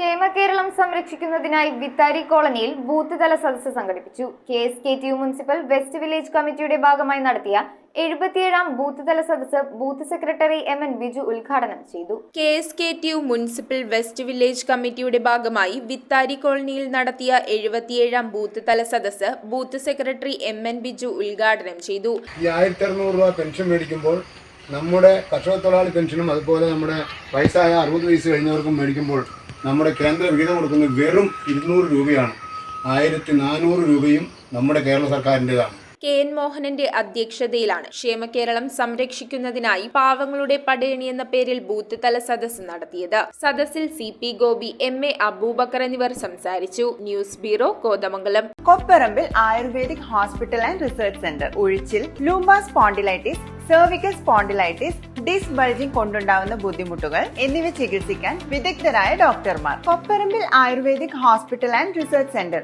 ക്ഷേമകേരളം സംരക്ഷിക്കുന്നതിനായി വിത്താരി കോളനിയിൽ ബൂത്ത് തല സദസ്സ് സംഘടിപ്പിച്ചു. KSKTU മുനിസിപ്പൽ വെസ്റ്റ് വില്ലേജ് കമ്മിറ്റിയുടെ ഭാഗമായി നടത്തിയ 77ാം ബൂത്ത് തല സദസ്സ് ബൂത്ത് സെക്രട്ടറി MN ബിജു ഉദ്ഘാടനം ചെയ്തു. KSKTU മുനിസിപ്പൽ വെസ്റ്റ് വില്ലേജ് കമ്മിറ്റിയുടെ ഭാഗമായി വിത്താരി കോളനിയിൽ നടത്തിയ 77ാം ബൂത്ത് തല സദസ്സ് ബൂത്ത് സെക്രട്ടറി MN ബിജു ഉദ്ഘാടനം ചെയ്തു. 1600 രൂപ പെൻഷൻ മേടിക്കുമ്പോൾ നമ്മുടെ കർഷക തൊഴിലാളി പെൻഷനും അതുപോലെ നമ്മുടെ വയസ്സായ 60 വയസ്സ് കഴിഞ്ഞവർക്കും മേടിക്കുമ്പോൾ നമ്മുടെ കേന്ദ്ര വിഹിതം കൊടുക്കുന്നത് വെറും 200 രൂപയാണ്. 1400 രൂപയും നമ്മുടെ കേരള സർക്കാരിൻ്റെതാണ്. KN മോഹനന്റെ അധ്യക്ഷതയിലാണ് ക്ഷേമകേരളം സംരക്ഷിക്കുന്നതിനായി പാവങ്ങളുടെ പടയണി എന്ന പേരിൽ ബൂത്ത് തല സദസ്സ് നടത്തിയത്. സദസ്സിൽ CP ഗോപി, MA അബൂബക്കർ എന്നിവർ സംസാരിച്ചു. News bureau, Kothamangalam. Kopparambil ayurvedic hospital and research centre. ഉഴിച്ചിൽ, lumbar spondylitis, cervical spondylitis, disc bulging കൊണ്ടുണ്ടാവുന്ന ബുദ്ധിമുട്ടുകൾ എന്നിവ ചികിത്സിക്കാൻ വിദഗ്ധരായ ഡോക്ടർമാർ. Kopparambil ayurvedic hospital and research centre